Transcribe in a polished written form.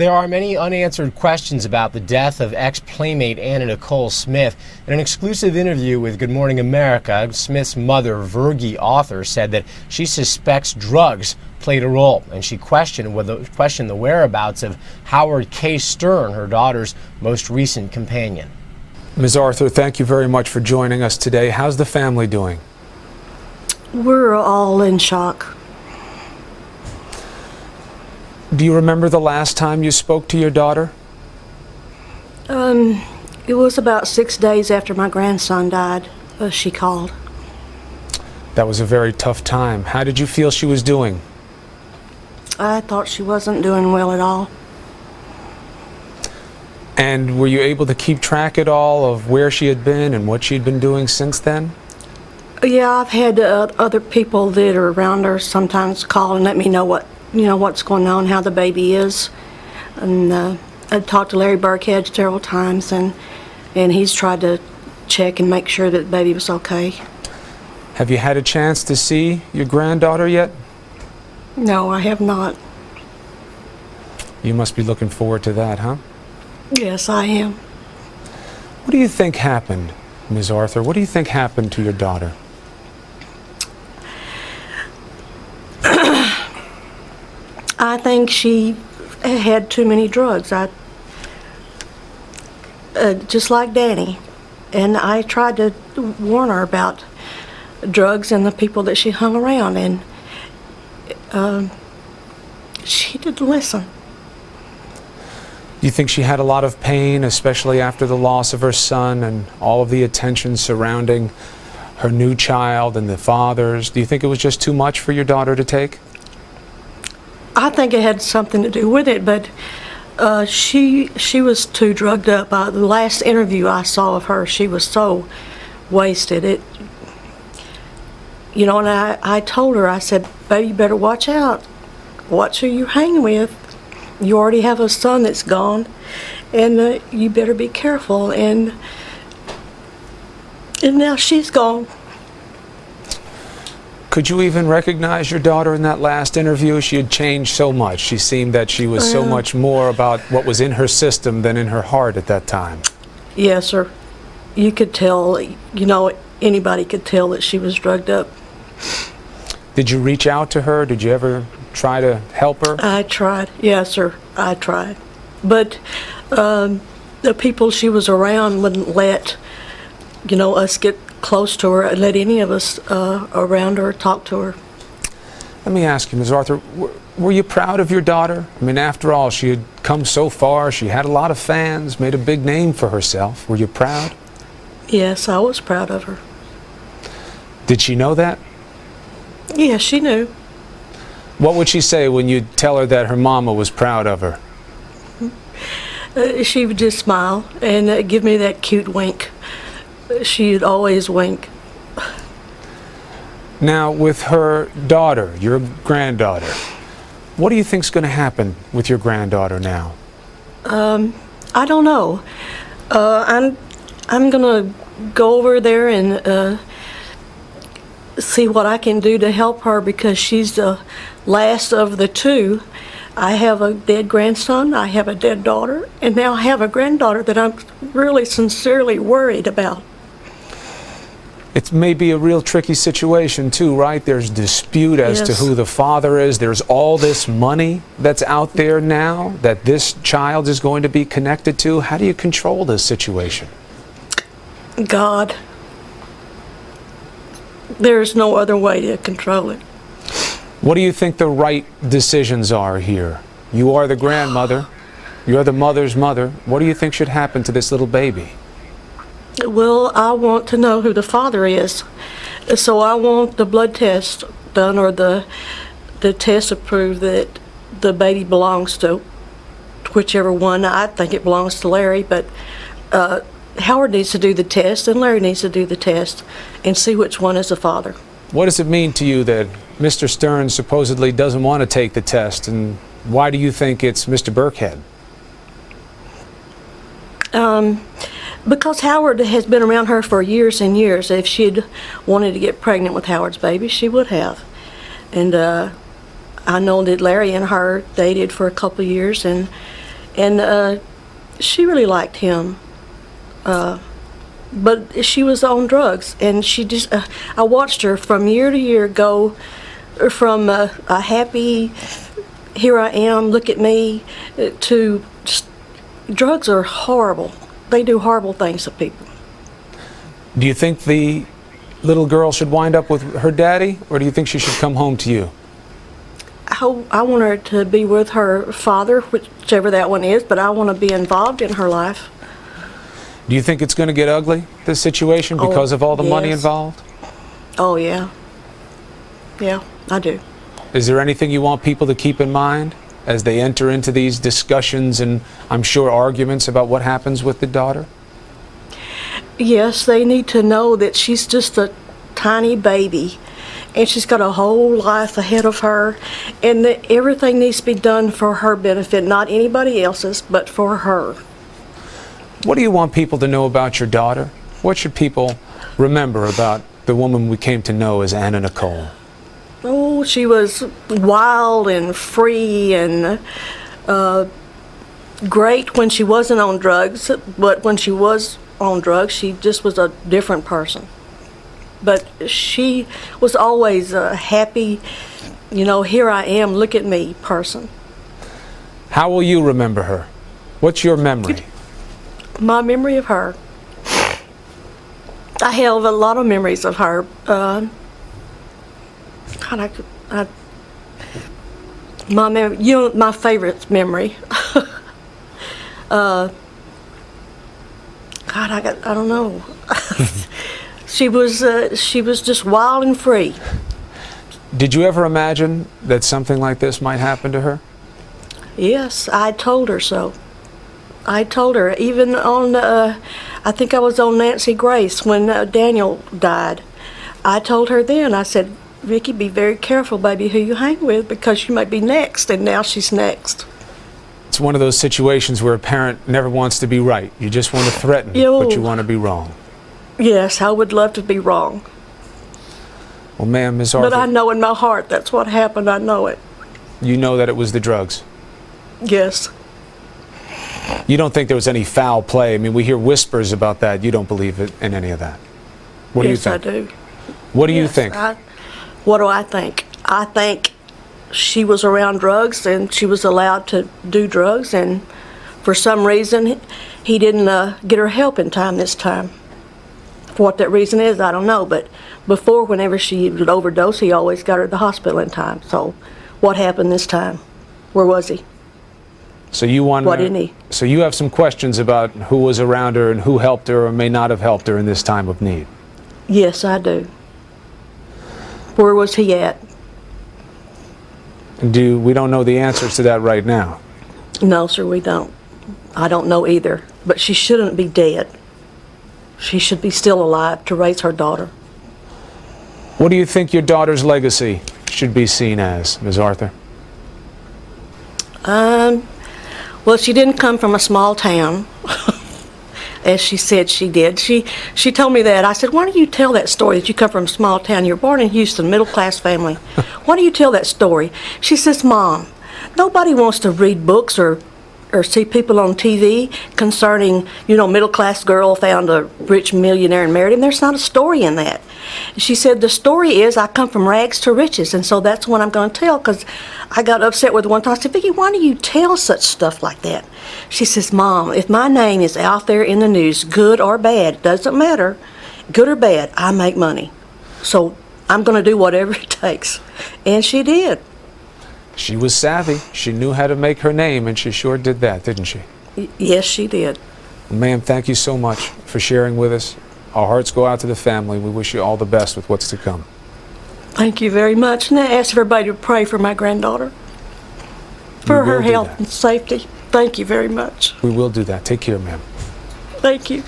There are many unanswered questions about the death of ex-playmate Anna Nicole Smith. In an exclusive interview with Good Morning America, Smith's mother, Virgie author, said that she suspects drugs played a role, and she questioned the whereabouts of Howard K. Stern, her daughter's most recent companion. Ms. Arthur, thank you very much for joining us today. How's the family doing? We're all in shock. Do you remember the last time you spoke to your daughter? It was about 6 days after my grandson died, she called. That was a very tough time. How did you feel she was doing? I thought she wasn't doing well at all. And were you able to keep track at all of where she had been and what she'd been doing since then? Yeah, I've had other people that are around her sometimes call and let me know what's going on, how the baby is. And I've talked to Larry Burkhead several times, and he's tried to check and make sure that the baby was okay. Have you had a chance to see your granddaughter yet? No, I have not. You must be looking forward to that, huh? Yes, I am. What do you think happened, Ms. Arthur? What do you think happened to your daughter? I think she had too many drugs. Just like Danny. And I tried to warn her about drugs and the people that she hung around, and she didn't listen. Do you think she had a lot of pain, especially after the loss of her son and all of the attention surrounding her new child and the fathers? Do you think it was just too much for your daughter to take? I think it had something to do with it, but she was too drugged up. The last interview I saw of her, she was so wasted. And I told her, I said, baby, you better watch out. Watch who you're hanging with. You already have a son that's gone, and you better be careful. And now she's gone. Could you even recognize your daughter in that last interview? She had changed so much. She seemed that she was so much more about what was in her system than in her heart at that time. Yes, sir. You could tell, anybody could tell that she was drugged up. Did you reach out to her? Did you ever try to help her? I tried. Yes, sir. I tried. But the people she was around wouldn't let, us get close to her and let any of us around her talk to her. Let me ask you, Ms. Arthur, were you proud of your daughter? I mean, after all, she had come so far. She had a lot of fans, made a big name for herself. Were you proud? Yes, I was proud of her. Did she know that? Yes, she knew. What would she say when you tell her that her mama was proud of her? She would just smile and give me that cute wink. She'd always wink. Now, with her daughter, your granddaughter, what do you think's going to happen with your granddaughter now? I don't know. I'm gonna go over there and see what I can do to help her, because she's the last of the two. I have a dead grandson, I have a dead daughter, and now I have a granddaughter that I'm really sincerely worried about. It may be a real tricky situation too, right? There's dispute as to who the father is. There's all this money that's out there now that this child is going to be connected to. How do you control this situation? God. There's no other way to control it. What do you think the right decisions are here? You are the grandmother. You're the mother's mother. What do you think should happen to this little baby? Well, I want to know who the father is. So I want the blood test done, or the test to prove that the baby belongs to whichever one. I think it belongs to Larry, but Howard needs to do the test and Larry needs to do the test and see which one is the father. What does it mean to you that Mr. Stern supposedly doesn't want to take the test, and why do you think it's Mr. Burkhead? Because Howard has been around her for years and years. If she'd wanted to get pregnant with Howard's baby, she would have. And I know that Larry and her dated for a couple of years, and And she really liked him. But she was on drugs, and she just, I watched her from year to year go from a happy, here I am, look at me, to just, drugs are horrible. They do horrible things to people. Do you think the little girl should wind up with her daddy, or do you think she should come home to you? I want her to be with her father, whichever that one is, but I want to be involved in her life. Do you think it's going to get ugly, this situation, because of all the money involved? Oh, yeah. Yeah, I do. Is there anything you want people to keep in mind as they enter into these discussions and, I'm sure, arguments about what happens with the daughter? Yes, they need to know that she's just a tiny baby, and she's got a whole life ahead of her, and that everything needs to be done for her benefit, not anybody else's, but for her. What do you want people to know about your daughter? What should people remember about the woman we came to know as Anna Nicole? Oh, she was wild and free and great when she wasn't on drugs, but when she was on drugs, she just was a different person. But she was always a happy, you know, here I am, look at me person. How will you remember her? What's your memory? My memory of her, I have a lot of memories of her. My favorite memory. I don't know. She was just wild and free. Did you ever imagine that something like this might happen to her? Yes, I told her so. I told her, even on, I think I was on Nancy Grace when Daniel died. I told her then, I said, Vicki, be very careful, baby, who you hang with, because you might be next, and now she's next. It's one of those situations where a parent never wants to be right. You just want to threaten, but you want to be wrong. Yes, I would love to be wrong. Well, ma'am, Ms. Arthur... But I know in my heart that's what happened. I know it. You know that it was the drugs? Yes. You don't think there was any foul play? I mean, we hear whispers about that. You don't believe in any of that? What do you think? Yes, I do. What do you think? What do I think? I think she was around drugs and she was allowed to do drugs, and for some reason he didn't get her help in time this time. What that reason is, I don't know, but before, whenever she would overdose, he always got her to the hospital in time. So what happened this time? Where was he? So you want Why didn't he? So you have some questions about who was around her and who helped her or may not have helped her in this time of need? Yes, I do. Where was he at? We don't know the answers to that right now? No, sir, we don't. I don't know either. But she shouldn't be dead. She should be still alive to raise her daughter. What do you think your daughter's legacy should be seen as, Ms. Arthur? Well, she didn't come from a small town, as she said she did. She told me that. I said, why do you tell that story that you come from a small town? You were born in Houston, middle-class family. Why do you tell that story? She says, Mom, nobody wants to read books or see people on TV concerning, you know, middle-class girl found a rich millionaire and married him. There's not a story in that. She said, the story is I come from rags to riches, and so that's what I'm going to tell, because I got upset with her one time. I said, Vicki, why do you tell such stuff like that? She says, Mom, if my name is out there in the news, good or bad, it doesn't matter, good or bad, I make money. So I'm going to do whatever it takes. And she did. She was savvy. She knew how to make her name, and she sure did that, didn't she? Yes, she did. Well, ma'am, thank you so much for sharing with us. Our hearts go out to the family. We wish you all the best with what's to come. Thank you very much. And I ask everybody to pray for my granddaughter, for her health and safety. Thank you very much. We will do that. Take care, ma'am. Thank you.